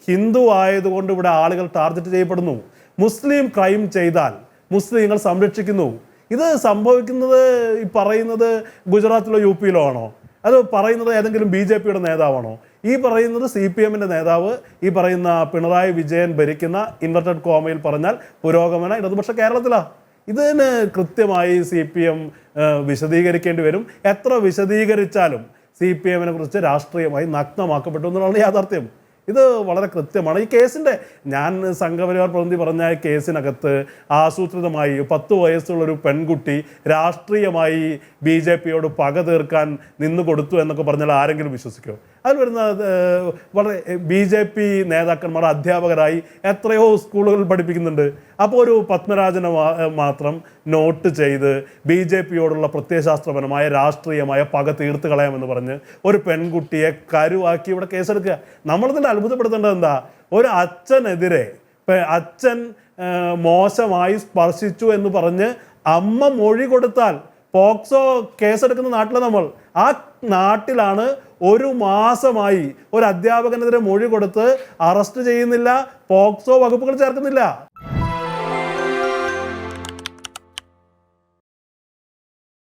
ഹിന്ദു ആയതുകൊണ്ട് ഇവിടെ ആളുകൾ ടാർഗറ്റ് ചെയ്യപ്പെടുന്നു. മുസ്ലിം ക്രൈം ചെയ്താൽ മുസ്ലിങ്ങൾ സംരക്ഷിക്കുന്നു. ഇത് സംഭവിക്കുന്നത് ഈ പറയുന്നത് ഗുജറാത്തിലോ യു പിയിലോ ആണോ? അത് പറയുന്നത് ഏതെങ്കിലും BJPയുടെ നേതാവാണോ? ഈ പറയുന്നത് CPMൻ്റെ നേതാവ്, ഈ പറയുന്ന പിണറായി വിജയൻ ഭരിക്കുന്ന ഇൻവെർട്ടഡ് കോമയിൽ പറഞ്ഞാൽ പുരോഗമന ഇടതുപക്ഷ കേരളത്തിലാണ്. ഇതിന് കൃത്യമായി CPM വിശദീകരിക്കേണ്ടി വരും. എത്ര വിശദീകരിച്ചാലും CPMനെ കുറിച്ച് രാഷ്ട്രീയമായി നഗ്നമാക്കപ്പെട്ടു എന്നുള്ളതാണ് യാഥാർത്ഥ്യം. ഇത് വളരെ കൃത്യമാണ്. ഈ കേസിൻ്റെ ഞാൻ സംഘപരിവാർ പ്രതിനിധി പറഞ്ഞ കേസിനകത്ത് ആസൂത്രിതമായി 10 വയസ്സുള്ളൊരു പെൺകുട്ടി രാഷ്ട്രീയമായി BJPയോട് പക തീർക്കാൻ നിന്നു കൊടുത്തു എന്നൊക്കെ പറഞ്ഞാൽ ആരെങ്കിലും വിശ്വസിക്കുമോ? അതിൽ വരുന്ന വളരെ BJP നേതാക്കന്മാർ അധ്യാപകരായി എത്രയോ സ്കൂളുകൾ പഠിപ്പിക്കുന്നുണ്ട്. അപ്പോൾ ഒരു പത്മരാജനെ മാത്രം നോട്ട് ചെയ്ത് BJPയോടുള്ള പ്രത്യയശാസ്ത്രപരമായ രാഷ്ട്രീയമായ പക തീർത്ത് കളയാമെന്ന് പറഞ്ഞ് ഒരു പെൺകുട്ടിയെ കരുവാക്കി ഇവിടെ കേസെടുക്കുക. നമ്മളിതിൻ്റെ അത്ഭുതപ്പെടുത്തേണ്ടത് എന്താ? ഒരു അച്ഛനെതിരെ അച്ഛൻ മോശമായി സ്പർശിച്ചു എന്ന് പറഞ്ഞ് അമ്മ മൊഴി കൊടുത്താൽ പോക്സോ കേസെടുക്കുന്ന നാട്ടിലെ നമ്മൾ ആ നാട്ടിലാണ് 1 മാസമായി ഒരു അധ്യാപകനെതിരെ മൊഴി കൊടുത്ത് അറസ്റ്റ് ചെയ്യുന്നില്ല, പോക്സോ വകുപ്പുകൾ ചേർക്കുന്നില്ല.